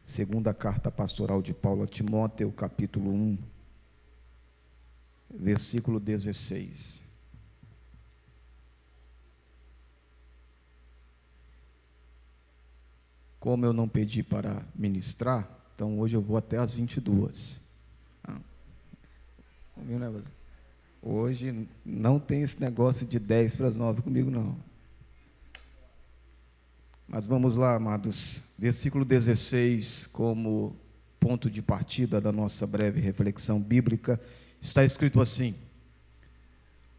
Segunda carta pastoral de Paulo a Timóteo, capítulo 1, versículo 16. Como eu não pedi para ministrar, então hoje eu vou até às 22. Hoje não tem esse negócio de 10 para as 9 comigo, não. Mas vamos lá, amados. Versículo 16, como ponto de partida da nossa breve reflexão bíblica, está escrito assim: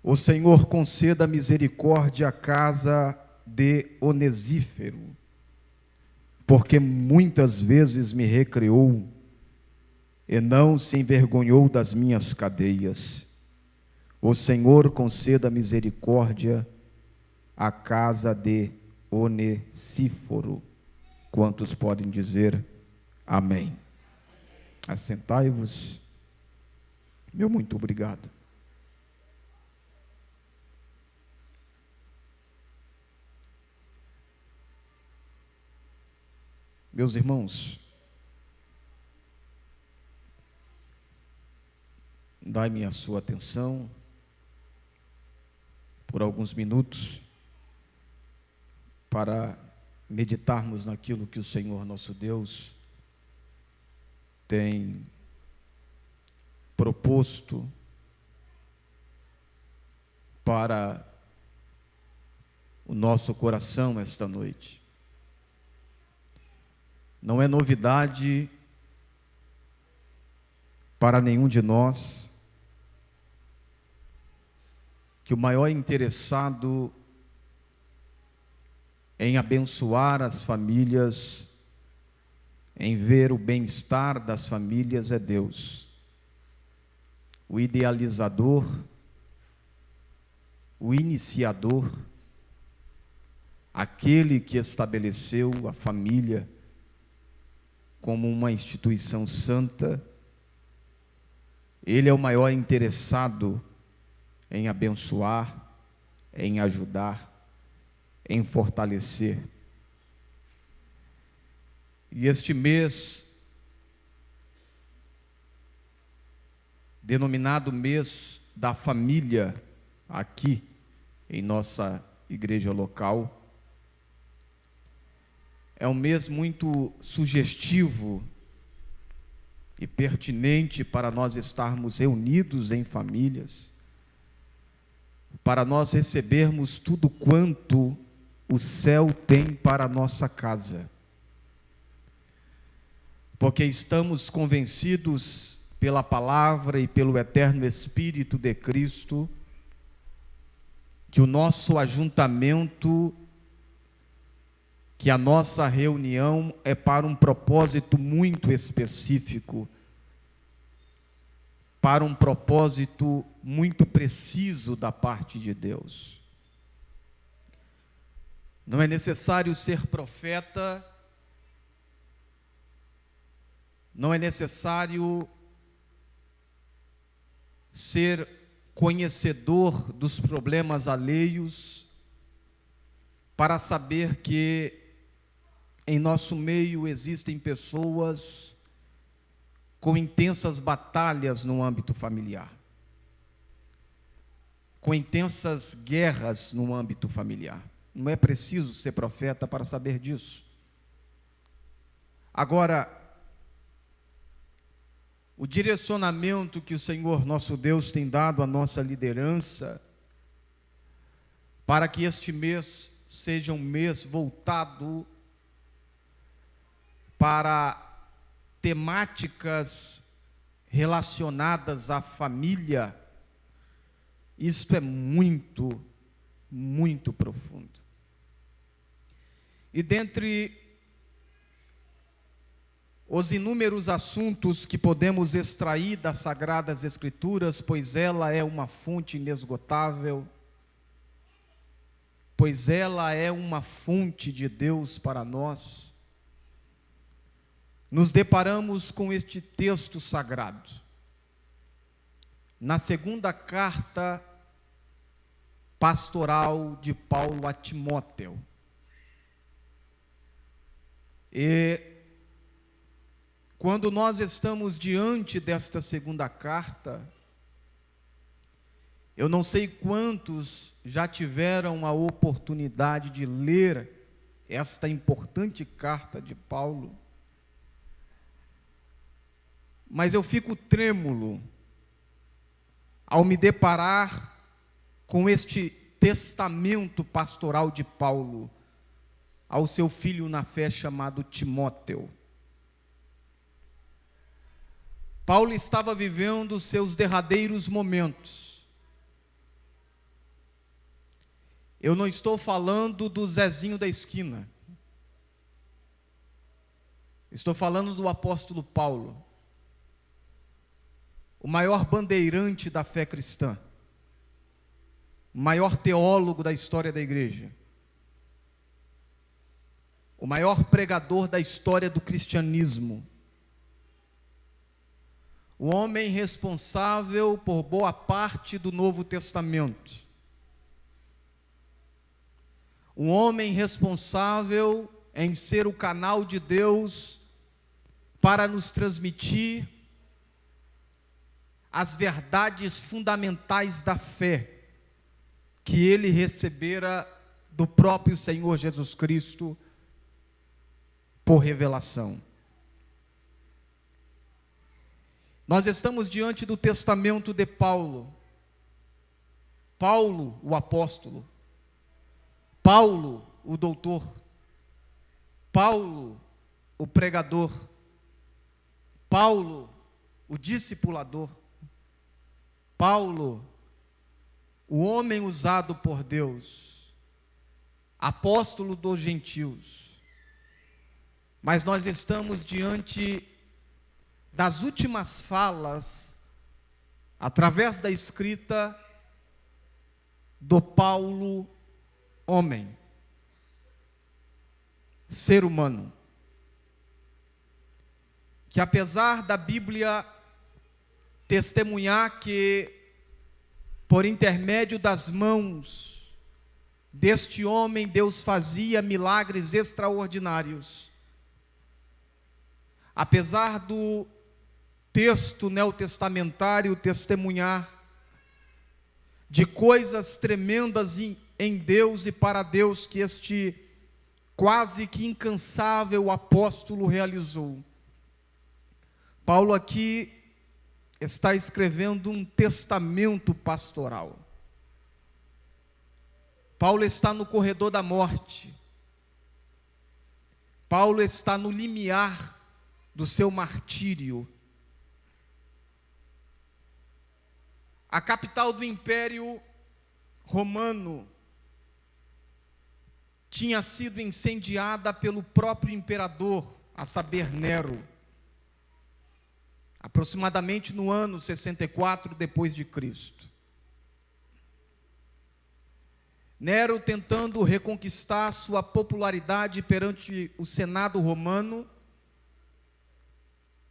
O Senhor conceda misericórdia à casa de Onesífero, porque muitas vezes me recreou e não se envergonhou das minhas cadeias. O Senhor conceda misericórdia à casa de Onesíforo. Quantos podem dizer amém? Assentai-vos. Meu muito obrigado. Meus irmãos, dai-me a sua atenção por alguns minutos para meditarmos naquilo que o Senhor nosso Deus tem proposto para o nosso coração esta noite. Não é novidade para nenhum de nós que o maior interessado em abençoar as famílias, em ver o bem-estar das famílias é Deus. O idealizador, o iniciador, aquele que estabeleceu a família como uma instituição santa, Ele é o maior interessado em abençoar, em ajudar, em fortalecer. E este mês, denominado mês da família, aqui em nossa igreja local, é um mês muito sugestivo e pertinente para nós estarmos reunidos em famílias, para nós recebermos tudo quanto o céu tem para a nossa casa. Porque estamos convencidos pela palavra e pelo eterno Espírito de Cristo, que o nosso ajuntamento, que a nossa reunião é para um propósito muito específico, para um propósito muito preciso da parte de Deus. Não é necessário ser profeta, não é necessário ser conhecedor dos problemas alheios para saber que em nosso meio existem pessoas com intensas batalhas no âmbito familiar, com intensas guerras no âmbito familiar. Não é preciso ser profeta para saber disso. Agora, o direcionamento que o Senhor nosso Deus tem dado à nossa liderança, para que este mês seja um mês voltado para temáticas relacionadas à família, isto é muito, muito profundo. E dentre os inúmeros assuntos que podemos extrair das Sagradas Escrituras, pois ela é uma fonte inesgotável, pois ela é uma fonte de Deus para nós, nos deparamos com este texto sagrado, na segunda carta pastoral de Paulo a Timóteo. E quando nós estamos diante desta segunda carta, eu não sei quantos já tiveram a oportunidade de ler esta importante carta de Paulo, mas eu fico trêmulo ao me deparar com este testamento pastoral de Paulo ao seu filho na fé chamado Timóteo. Paulo estava vivendo os seus derradeiros momentos. Eu não estou falando do Zezinho da esquina. Estou falando do apóstolo Paulo, o maior bandeirante da fé cristã, o maior teólogo da história da igreja, o maior pregador da história do cristianismo, o homem responsável por boa parte do Novo Testamento, o homem responsável em ser o canal de Deus para nos transmitir as verdades fundamentais da fé que ele recebera do próprio Senhor Jesus Cristo por revelação. Nós estamos diante do testamento de Paulo. Paulo, o apóstolo. Paulo, o doutor. Paulo, o pregador. Paulo, o discipulador. Paulo, o homem usado por Deus, apóstolo dos gentios. Mas nós estamos diante das últimas falas, através da escrita do Paulo, homem, ser humano, que apesar da Bíblia testemunhar que, por intermédio das mãos deste homem, Deus fazia milagres extraordinários, apesar do texto neotestamentário testemunhar de coisas tremendas em Deus e para Deus que este quase que incansável apóstolo realizou, Paulo aqui está escrevendo um testamento pastoral. Paulo está no corredor da morte. Paulo está no limiar do seu martírio. A capital do Império Romano tinha sido incendiada pelo próprio imperador, a saber, Nero, aproximadamente no ano 64 depois de Cristo. Nero, tentando reconquistar sua popularidade perante o Senado romano,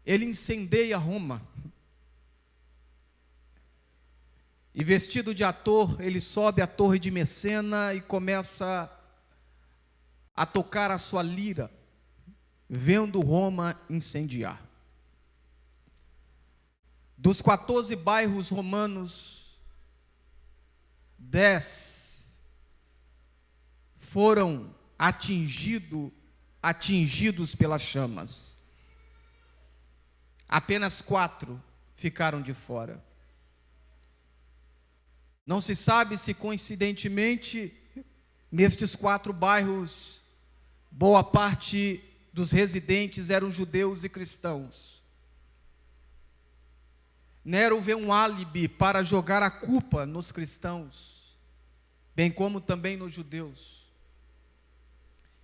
ele incendeia Roma. E vestido de ator, ele sobe à torre de Messena e começa a tocar a sua lira, vendo Roma incendiar. Dos 14 bairros romanos, 10 foram atingidos pelas chamas. Apenas 4 ficaram de fora. Não se sabe se coincidentemente, nestes 4 bairros, boa parte dos residentes eram judeus e cristãos. Nero vê um álibi para jogar a culpa nos cristãos, bem como também nos judeus.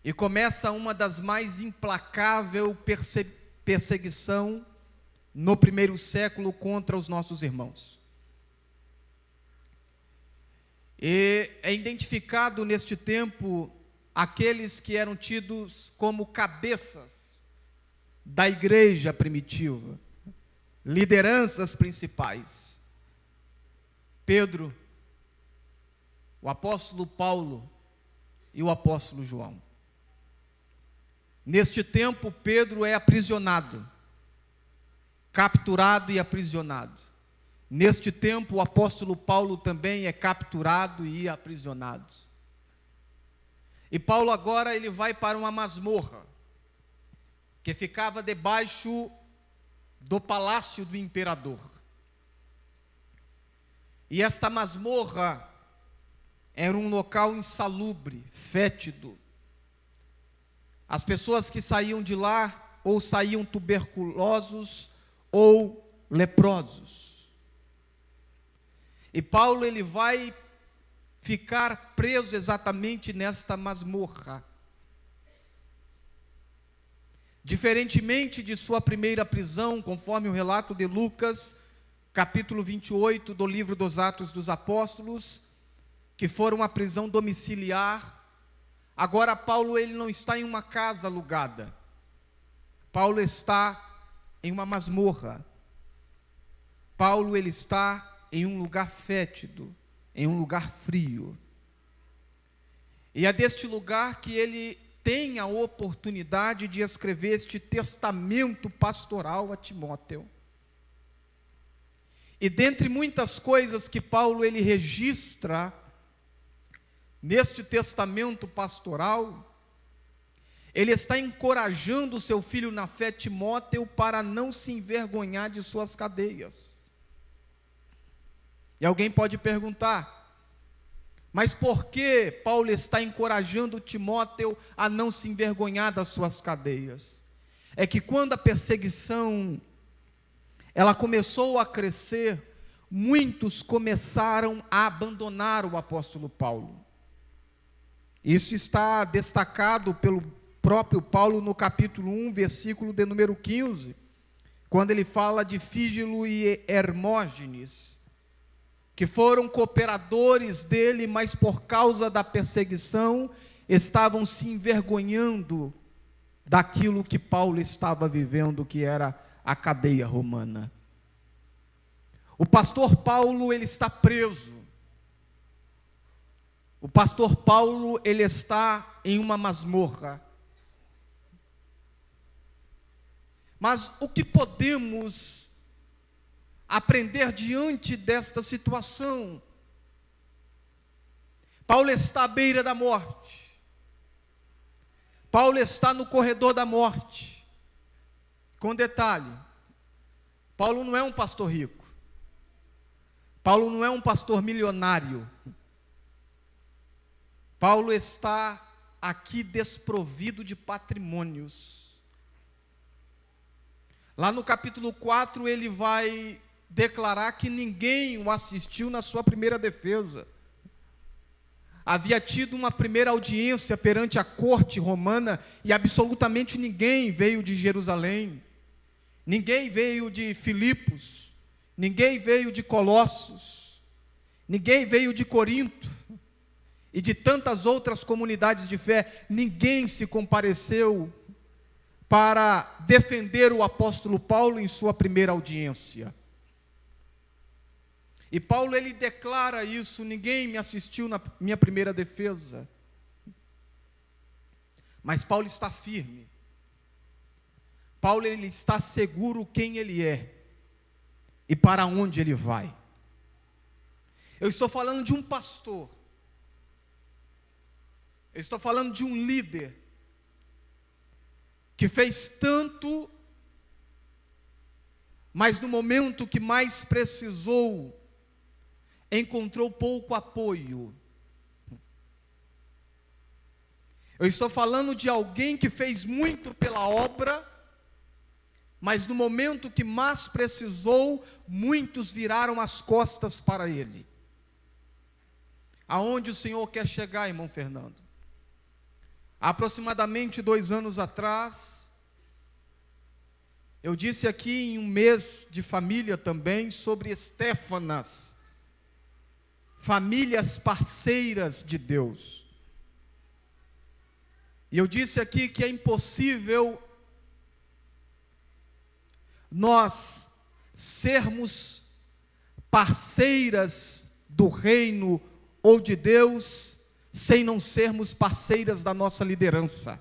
E começa uma das mais implacáveis perseguição no primeiro século contra os nossos irmãos. E é identificado neste tempo aqueles que eram tidos como cabeças da igreja primitiva, lideranças principais: Pedro, o apóstolo Paulo e o apóstolo João. Neste tempo, Pedro é aprisionado. capturado e aprisionado. Neste tempo, o apóstolo Paulo também é capturado e aprisionado. E Paulo agora ele vai para uma masmorra, que ficava debaixo do palácio do imperador. E esta masmorra era um local insalubre, fétido. As pessoas que saíam de lá, ou saíam tuberculosos, ou leprosos. E Paulo ele vai ficar preso exatamente nesta masmorra. Diferentemente de sua primeira prisão, conforme o relato de Lucas, capítulo 28 do livro dos Atos dos Apóstolos, que foi uma prisão domiciliar, agora Paulo ele não está em uma casa alugada. Paulo está em uma masmorra. Paulo ele está em um lugar fétido, em um lugar frio. E é deste lugar que ele tem a oportunidade de escrever este testamento pastoral a Timóteo. E dentre muitas coisas que Paulo ele registra neste testamento pastoral, ele está encorajando o seu filho na fé, Timóteo, para não se envergonhar de suas cadeias. E alguém pode perguntar, mas por que Paulo está encorajando Timóteo a não se envergonhar das suas cadeias? É que quando a perseguição ela começou a crescer, muitos começaram a abandonar o apóstolo Paulo. Isso está destacado pelo próprio Paulo no capítulo 1, versículo de número 15, quando ele fala de Fígilo e Hermógenes, que foram cooperadores dele, mas por causa da perseguição, estavam se envergonhando daquilo que Paulo estava vivendo, que era a cadeia romana. O pastor Paulo, ele está preso. O pastor Paulo, ele está em uma masmorra. Mas o que podemos aprender diante desta situação? Paulo está à beira da morte. Paulo está no corredor da morte. Com detalhe, Paulo não é um pastor rico. Paulo não é um pastor milionário. Paulo está aqui desprovido de patrimônios. Lá no capítulo 4 ele vai declarar que ninguém o assistiu na sua primeira defesa. Havia tido uma primeira audiência perante a corte romana e absolutamente ninguém veio de Jerusalém. Ninguém veio de Filipos. Ninguém veio de Colossos. Ninguém veio de Corinto. E de tantas outras comunidades de fé, ninguém se compareceu para defender o apóstolo Paulo em sua primeira audiência. E Paulo ele declara isso: ninguém me assistiu na minha primeira defesa. Mas Paulo está firme. Paulo ele está seguro quem ele é e para onde ele vai. Eu estou falando de um pastor. Eu estou falando de um líder que fez tanto, mas no momento que mais precisou, encontrou pouco apoio. Eu estou falando de alguém que fez muito pela obra, mas no momento que mais precisou, muitos viraram as costas para ele. Aonde o Senhor quer chegar, irmão Fernando? Há aproximadamente 2 anos atrás, eu disse aqui em um mês de família também sobre Estéfanas, famílias parceiras de Deus. E eu disse aqui que é impossível nós sermos parceiras do reino ou de Deus sem não sermos parceiras da nossa liderança.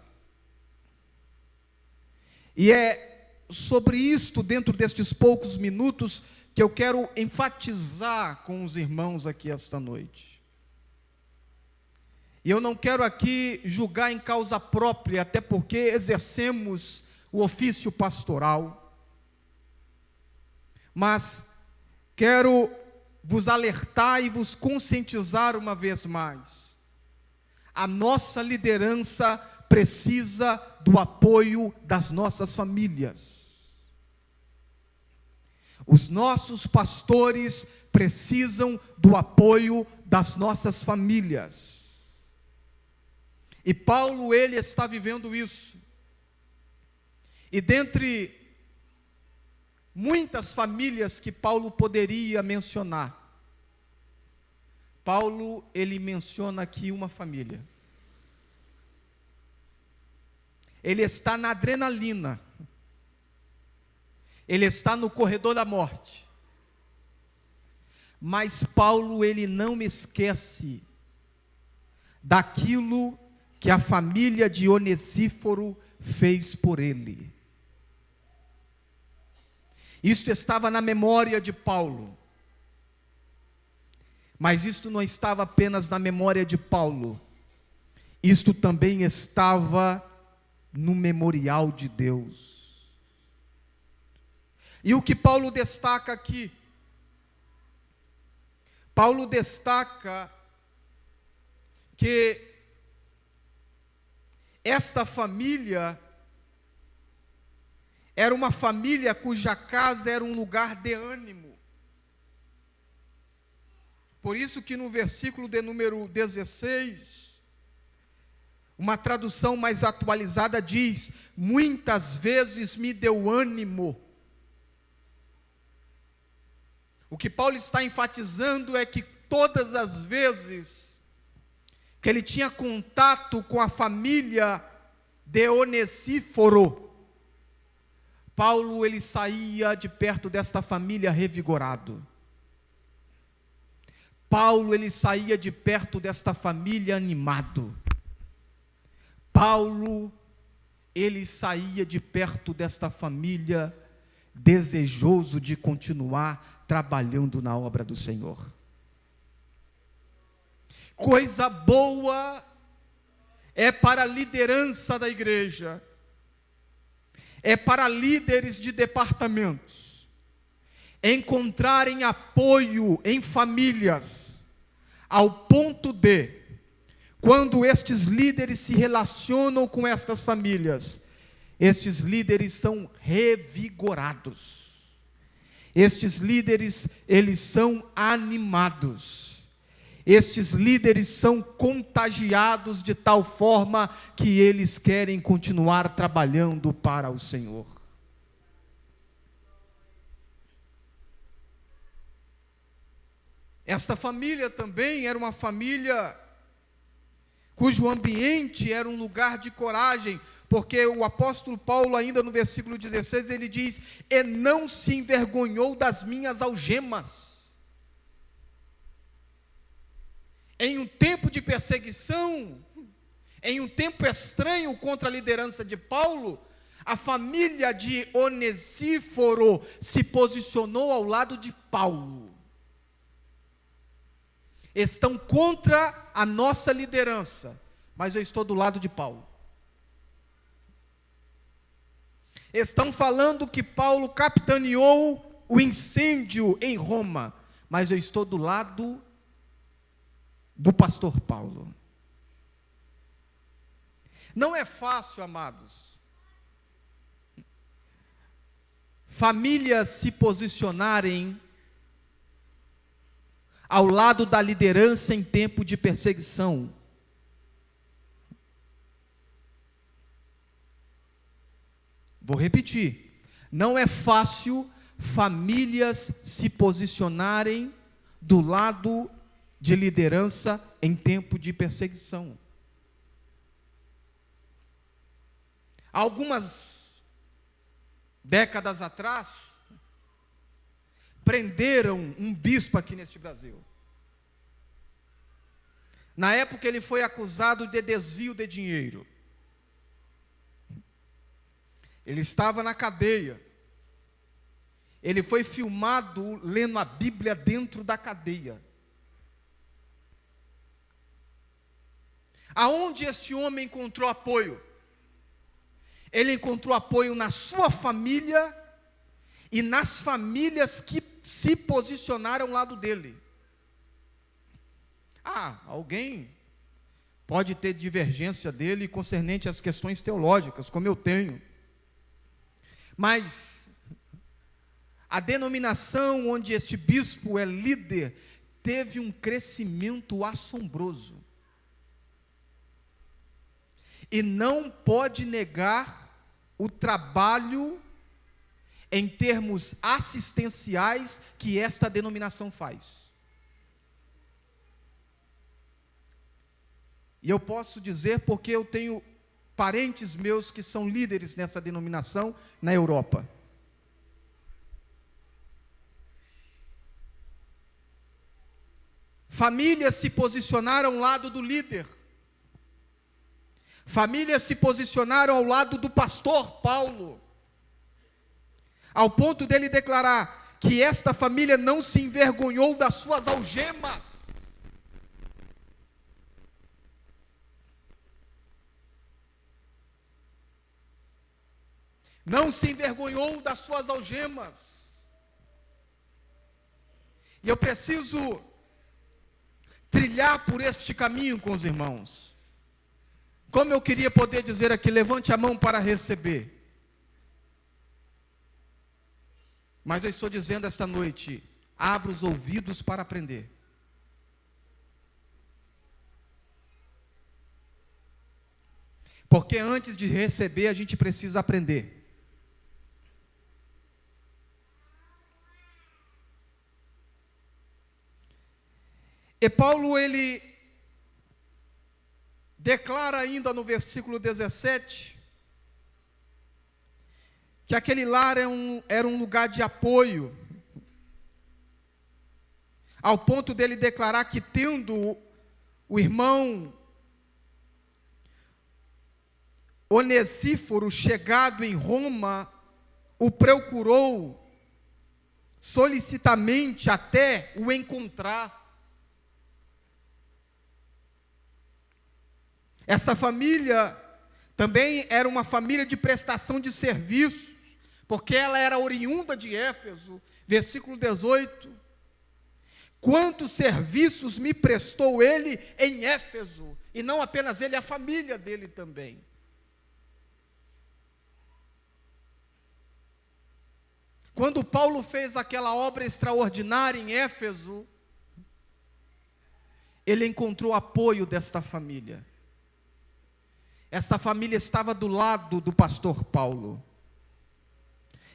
E é sobre isto dentro destes poucos minutos que eu quero enfatizar com os irmãos aqui esta noite. E eu não quero aqui julgar em causa própria, até porque exercemos o ofício pastoral, mas quero vos alertar e vos conscientizar uma vez mais. A nossa liderança precisa do apoio das nossas famílias. Os nossos pastores precisam do apoio das nossas famílias. E Paulo, ele está vivendo isso. E dentre muitas famílias que Paulo poderia mencionar, Paulo, ele menciona aqui uma família. Ele está na adrenalina. Ele está no corredor da morte. Mas Paulo, ele não esquece daquilo que a família de Onesíforo fez por ele. Isto estava na memória de Paulo. Mas isto não estava apenas na memória de Paulo. Isto também estava no memorial de Deus. E o que Paulo destaca aqui? Paulo destaca que esta família era uma família cuja casa era um lugar de ânimo. Por isso que no versículo de número 16, uma tradução mais atualizada diz: muitas vezes me deu ânimo. O que Paulo está enfatizando é que todas as vezes que ele tinha contato com a família de Onesíforo, Paulo, ele saía de perto desta família revigorado. Paulo, ele saía de perto desta família animado. Paulo, ele saía de perto desta família desejoso de continuar trabalhando na obra do Senhor. Coisa boa é para a liderança da igreja, é para líderes de departamentos, encontrarem apoio em famílias, ao ponto de, quando estes líderes se relacionam com estas famílias, estes líderes são revigorados. Estes líderes, eles são animados. Estes líderes são contagiados de tal forma que eles querem continuar trabalhando para o Senhor. Esta família também era uma família cujo ambiente era um lugar de coragem, porque o apóstolo Paulo, ainda no versículo 16, ele diz: e não se envergonhou das minhas algemas. Em um tempo de perseguição, em um tempo estranho contra a liderança de Paulo, a família de Onesíforo se posicionou ao lado de Paulo. Estão contra a nossa liderança, mas eu estou do lado de Paulo. Estão falando que Paulo capitaneou o incêndio em Roma, mas eu estou do lado do pastor Paulo. Não é fácil, amados, famílias se posicionarem ao lado da liderança em tempo de perseguição. Vou repetir, não é fácil famílias se posicionarem do lado de liderança em tempo de perseguição. Algumas décadas atrás, prenderam um bispo aqui neste Brasil. Na época ele foi acusado de desvio de dinheiro. Ele estava na cadeia. Ele foi filmado lendo a Bíblia dentro da cadeia. Aonde este homem encontrou apoio? Ele encontrou apoio na sua família e nas famílias que se posicionaram ao lado dele. Alguém pode ter divergência dele concernente às questões teológicas, como eu tenho. Mas a denominação onde este bispo é líder teve um crescimento assombroso. E não pode negar o trabalho em termos assistenciais que esta denominação faz. E eu posso dizer porque eu tenho parentes meus que são líderes nessa denominação na Europa. Famílias se posicionaram ao lado do líder. Famílias se posicionaram ao lado do pastor Paulo, ao ponto dele declarar que esta família não se envergonhou das suas algemas. Não se envergonhou das suas algemas. E eu preciso trilhar por este caminho com os irmãos. Como eu queria poder dizer aqui, levante a mão para receber. Mas eu estou dizendo esta noite, abra os ouvidos para aprender. Porque antes de receber, a gente precisa aprender. E Paulo, ele declara ainda no versículo 17, que aquele lar era um lugar de apoio, ao ponto dele declarar que, tendo o irmão Onesíforo chegado em Roma, o procurou solicitamente até o encontrar. Essa família também era uma família de prestação de serviços, porque ela era oriunda de Éfeso. Versículo 18: quantos serviços me prestou ele em Éfeso, e não apenas ele, a família dele também. Quando Paulo fez aquela obra extraordinária em Éfeso, ele encontrou apoio desta família. Essa família estava do lado do pastor Paulo.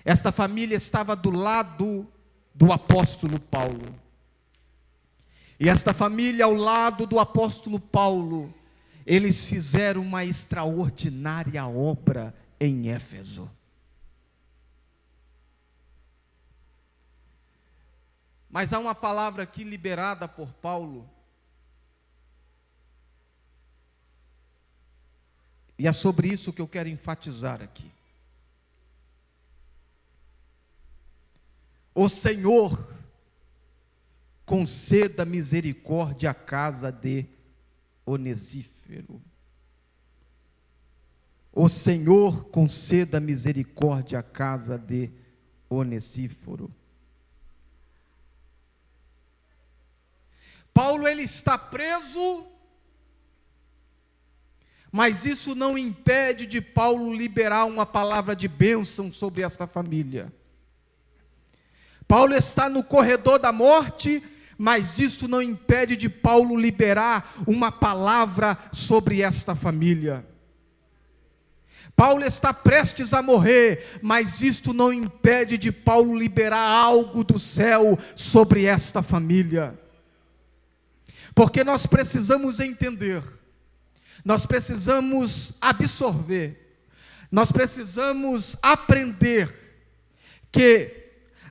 Esta família estava do lado do apóstolo Paulo. E esta família ao lado do apóstolo Paulo, eles fizeram uma extraordinária obra em Éfeso. Mas há uma palavra aqui liberada por Paulo, e é sobre isso que eu quero enfatizar aqui. O Senhor conceda misericórdia à casa de Onesíforo. O Senhor conceda misericórdia à casa de Onesíforo. Paulo, ele está preso, mas isso não impede de Paulo liberar uma palavra de bênção sobre esta família. Paulo está no corredor da morte, mas isso não impede de Paulo liberar uma palavra sobre esta família. Paulo está prestes a morrer, mas isto não impede de Paulo liberar algo do céu sobre esta família. Porque nós precisamos entender, nós precisamos absorver, nós precisamos aprender que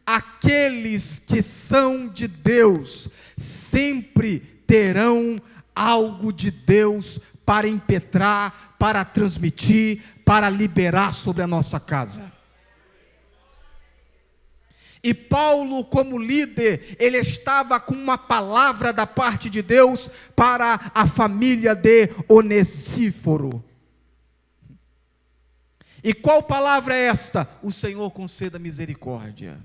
aqueles que são de Deus sempre terão algo de Deus para impetrar, para transmitir, para liberar sobre a nossa casa. E Paulo, como líder, ele estava com uma palavra da parte de Deus para a família de Onesíforo. E qual palavra é esta? O Senhor conceda misericórdia.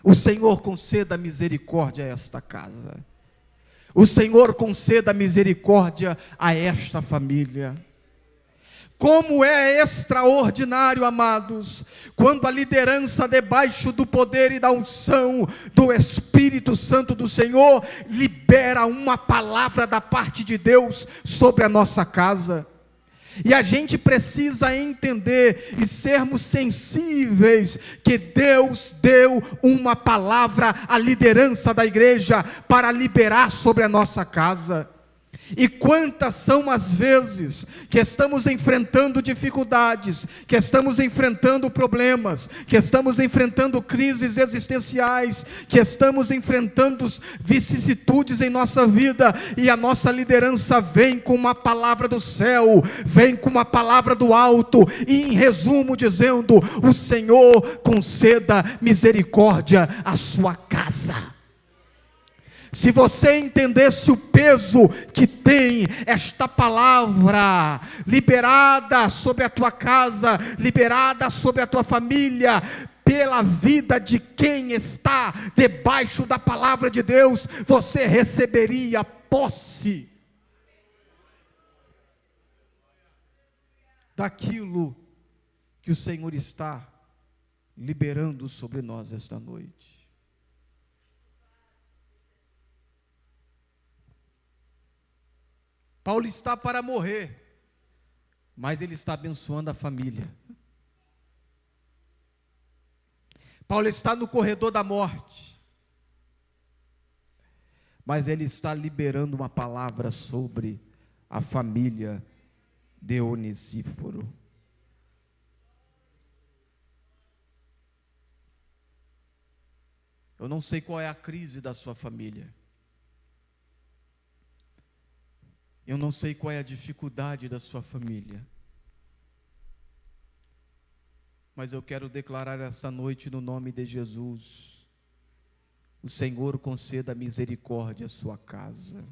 O Senhor conceda misericórdia a esta casa. O Senhor conceda misericórdia a esta família. Como é extraordinário, amados, quando a liderança debaixo do poder e da unção do Espírito Santo do Senhor libera uma palavra da parte de Deus sobre a nossa casa. E a gente precisa entender e sermos sensíveis que Deus deu uma palavra à liderança da igreja para liberar sobre a nossa casa. E quantas são as vezes que estamos enfrentando dificuldades, que estamos enfrentando problemas, que estamos enfrentando crises existenciais, que estamos enfrentando vicissitudes em nossa vida, e a nossa liderança vem com uma palavra do céu, vem com uma palavra do alto, e em resumo dizendo: o Senhor conceda misericórdia à sua casa. Se você entendesse o peso que tem esta palavra liberada sobre a tua casa, liberada sobre a tua família, pela vida de quem está debaixo da palavra de Deus, você receberia posse daquilo que o Senhor está liberando sobre nós esta noite. Paulo está para morrer, mas ele está abençoando a família. Paulo está no corredor da morte, mas ele está liberando uma palavra sobre a família de Onesíforo. Eu não sei qual é a crise da sua família. Eu não sei qual é a dificuldade da sua família, mas eu quero declarar esta noite no nome de Jesus: o Senhor conceda misericórdia à sua casa.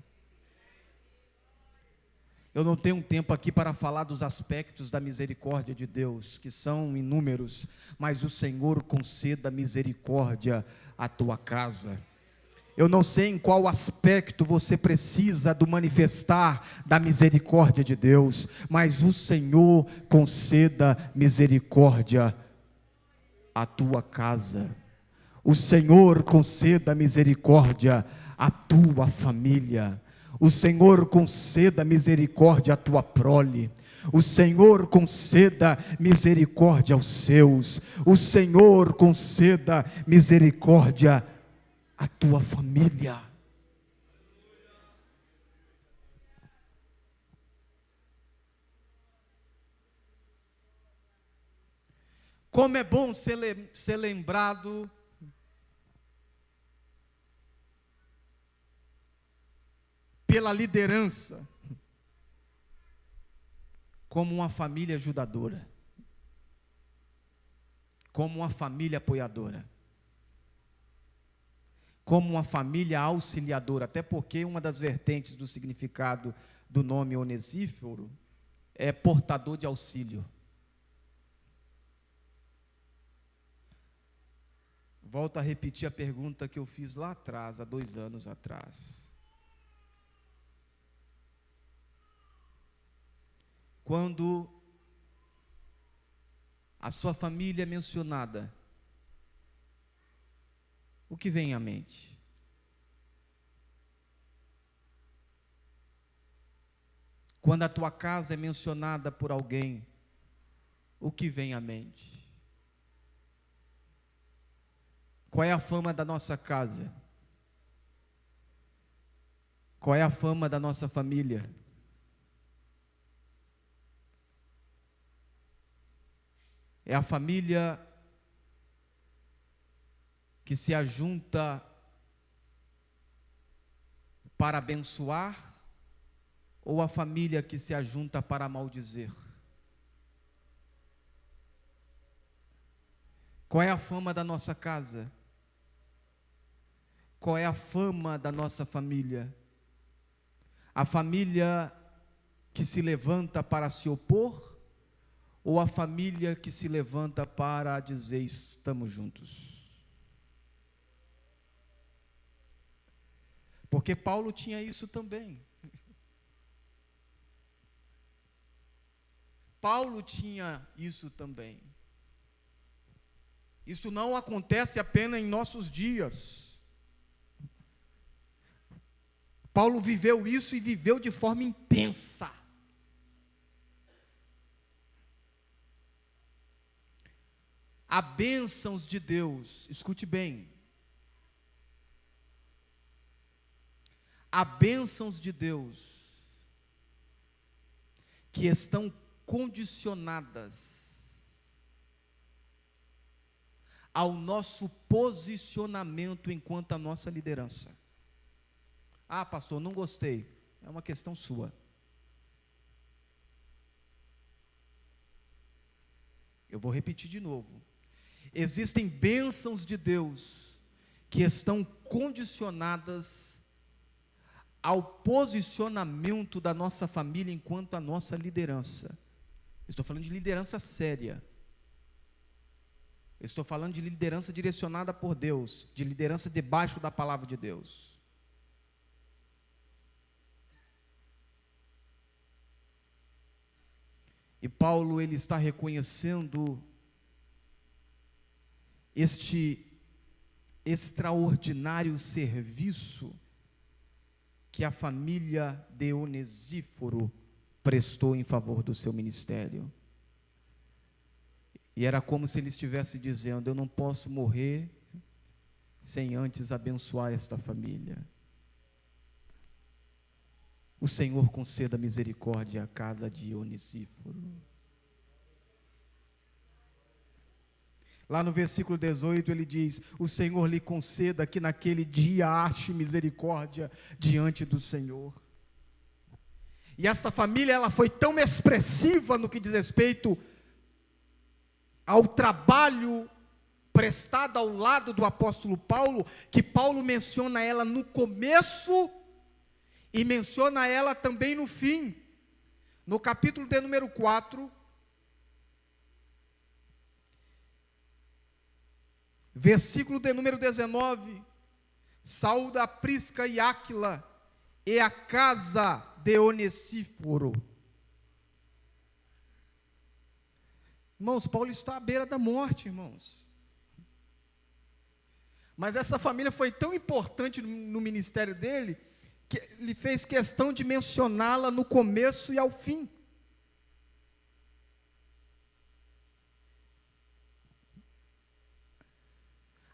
Eu não tenho tempo aqui para falar dos aspectos da misericórdia de Deus, que são inúmeros, mas o Senhor conceda misericórdia à tua casa. Eu não sei em qual aspecto você precisa do manifestar da misericórdia de Deus, mas o Senhor conceda misericórdia à tua casa. O Senhor conceda misericórdia à tua família. O Senhor conceda misericórdia à tua prole. O Senhor conceda misericórdia aos seus. O Senhor conceda misericórdia a tua família. Como é bom ser lembrado pela liderança como uma família ajudadora, como uma família apoiadora, como uma família auxiliadora, até porque uma das vertentes do significado do nome Onesíforo é portador de auxílio. Volto a repetir a pergunta que eu fiz lá atrás, há 2 anos atrás. Quando a sua família é mencionada, o que vem à mente? Quando a tua casa é mencionada por alguém, o que vem à mente? Qual é a fama da nossa casa? Qual é a fama da nossa família? É a família que se ajunta para abençoar ou a família que se ajunta para maldizer? Qual é a fama da nossa casa? Qual é a fama da nossa família? A família que se levanta para se opor, ou a família que se levanta para dizer estamos juntos? Porque Paulo tinha isso também. Paulo tinha isso também. Isso não acontece apenas em nossos dias. Paulo viveu isso e viveu de forma intensa. Há bênçãos de Deus, escute bem. Há bênçãos de Deus que estão condicionadas ao nosso posicionamento enquanto a nossa liderança. Ah, pastor, não gostei. É uma questão sua. Eu vou repetir de novo. Existem bênçãos de Deus que estão condicionadas ao posicionamento da nossa família enquanto a nossa liderança. Estou falando de liderança séria. Estou falando de liderança direcionada por Deus, de liderança debaixo da palavra de Deus. E Paulo, ele está reconhecendo este extraordinário serviço que a família de Onesíforo prestou em favor do seu ministério. E era como se ele estivesse dizendo: eu não posso morrer sem antes abençoar esta família. O Senhor conceda misericórdia à casa de Onesíforo. Lá no versículo 18 ele diz: o Senhor lhe conceda que naquele dia ache misericórdia diante do Senhor. E esta família, ela foi tão expressiva no que diz respeito ao trabalho prestado ao lado do apóstolo Paulo, que Paulo menciona ela no começo e menciona ela também no fim. No capítulo de número 4, versículo de número 19, saúda a Prisca e Áquila e a casa de Onesíforo. Irmãos, Paulo está à beira da morte, irmãos. Mas essa família foi tão importante no ministério dele, que ele fez questão de mencioná-la no começo e ao fim.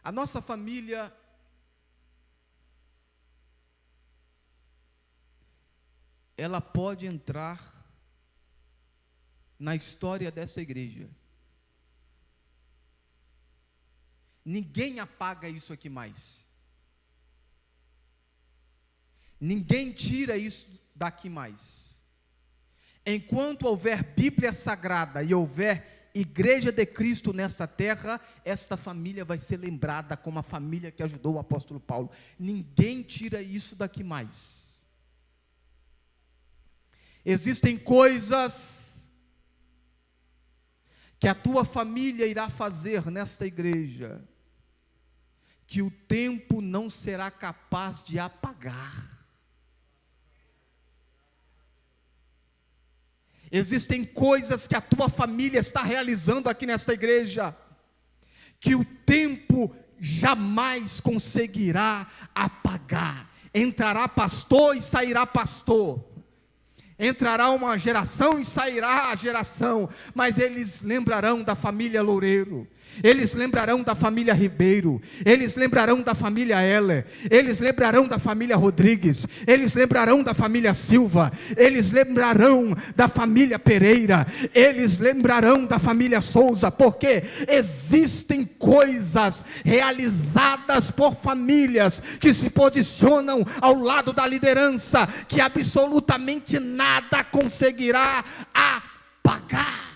A nossa família ela pode entrar na história dessa igreja. Ninguém apaga isso aqui mais. Ninguém tira isso daqui mais. Enquanto houver Bíblia Sagrada e houver Igreja de Cristo nesta terra, esta família vai ser lembrada como a família que ajudou o apóstolo Paulo. Ninguém tira isso daqui mais. Existem coisas que a tua família irá fazer nesta igreja, que o tempo não será capaz de apagar. Existem coisas que a tua família está realizando aqui nesta igreja, que o tempo jamais conseguirá apagar. Entrará pastor e sairá pastor. Entrará uma geração e sairá a geração, mas eles lembrarão da família Loureiro, eles lembrarão da família Ribeiro, eles lembrarão da família Heller, eles lembrarão da família Rodrigues, eles lembrarão da família Silva, eles lembrarão da família Pereira, eles lembrarão da família Souza, porque existem coisas realizadas por famílias que se posicionam ao lado da liderança, que absolutamente nada conseguirá apagar.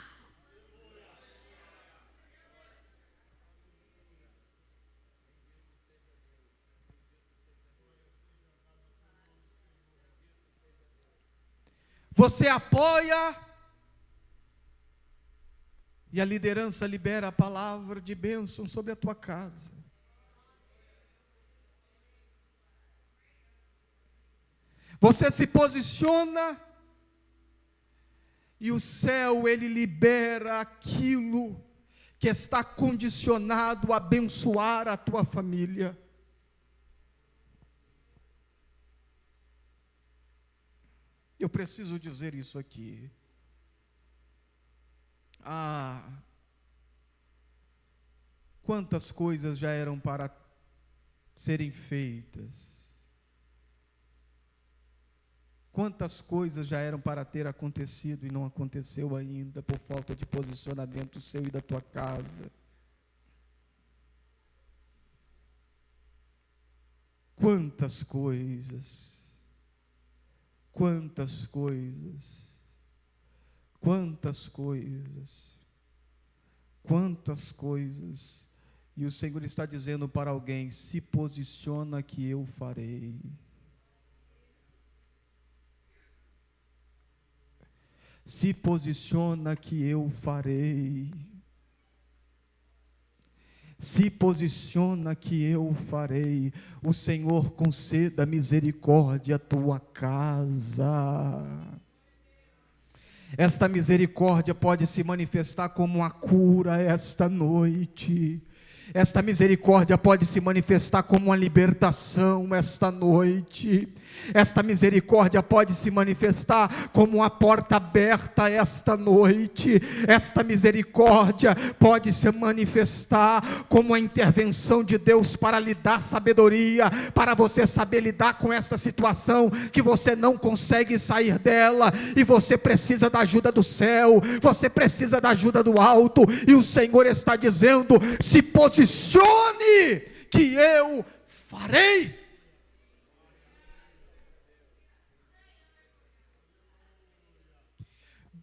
Você apoia e a liderança libera a palavra de bênção sobre a tua casa. Você se posiciona e o céu, ele libera aquilo que está condicionado a abençoar a tua família. Eu preciso dizer isso aqui. Quantas coisas já eram para serem feitas. Quantas coisas já eram para ter acontecido e não aconteceu ainda, por falta de posicionamento seu e da tua casa. Quantas coisas. Quantas coisas, quantas coisas, quantas coisas, e o Senhor está dizendo para alguém: se posiciona que eu farei. Se posiciona que eu farei. Se posiciona que eu farei. O Senhor conceda misericórdia à tua casa. Esta misericórdia pode se manifestar como uma cura esta noite. Esta misericórdia pode se manifestar como uma libertação esta noite. Esta misericórdia pode se manifestar como uma porta aberta esta noite. Esta misericórdia pode se manifestar como a intervenção de Deus para lhe dar sabedoria, para você saber lidar com esta situação que você não consegue sair dela, e você precisa da ajuda do céu, você precisa da ajuda do alto, e o Senhor está dizendo: se posicione que eu farei.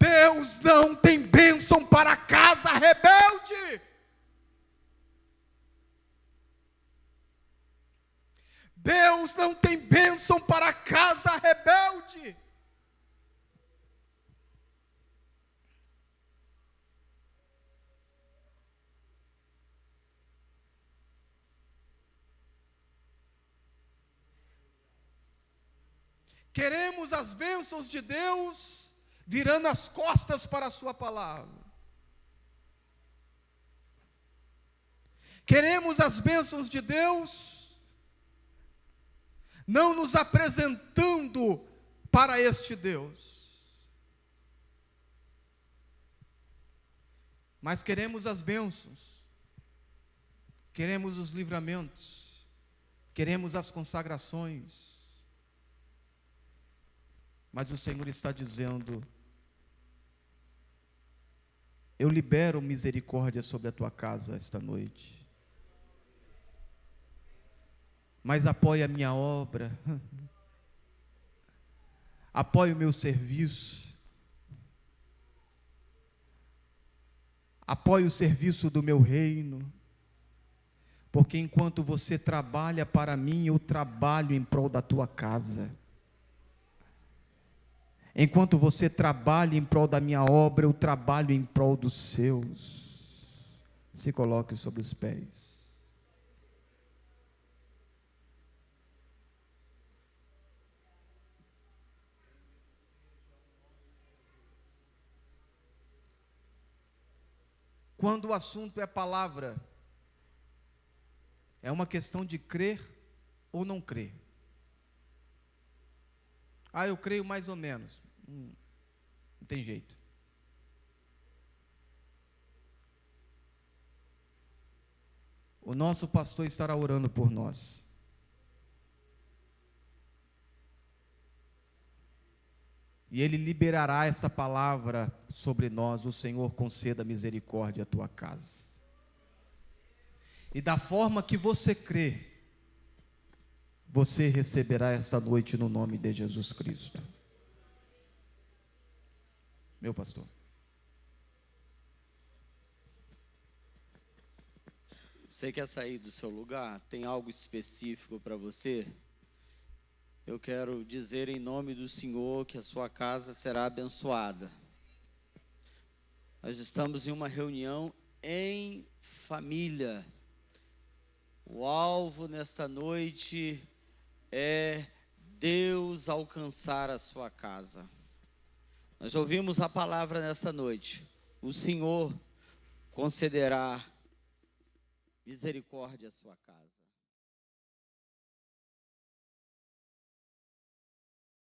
Deus não tem bênção para a casa rebelde. Deus não tem bênção para a casa rebelde. Queremos as bênçãos de Deus virando as costas para a sua palavra. Queremos as bênçãos de Deus não nos apresentando para este Deus, mas queremos as bênçãos, queremos os livramentos, queremos as consagrações, mas o Senhor está dizendo: eu libero misericórdia sobre a tua casa esta noite, mas apoia a minha obra, apoia o meu serviço, apoia o serviço do meu reino, porque enquanto você trabalha para mim, eu trabalho em prol da tua casa. Enquanto você trabalha em prol da minha obra, eu trabalho em prol dos seus. Se coloque sobre os pés. Quando o assunto é palavra, é uma questão de crer ou não crer. Eu creio mais ou menos. Não tem jeito. O nosso pastor estará orando por nós. E ele liberará esta palavra sobre nós: o Senhor conceda misericórdia à tua casa. E da forma que você crê, você receberá esta noite no nome de Jesus Cristo. Meu pastor. Você quer sair do seu lugar? Tem algo específico para você? Eu quero dizer em nome do Senhor que a sua casa será abençoada. Nós estamos em uma reunião em família. O alvo nesta noite é Deus alcançar a sua casa. Nós ouvimos a palavra nesta noite. O Senhor concederá misericórdia à sua casa.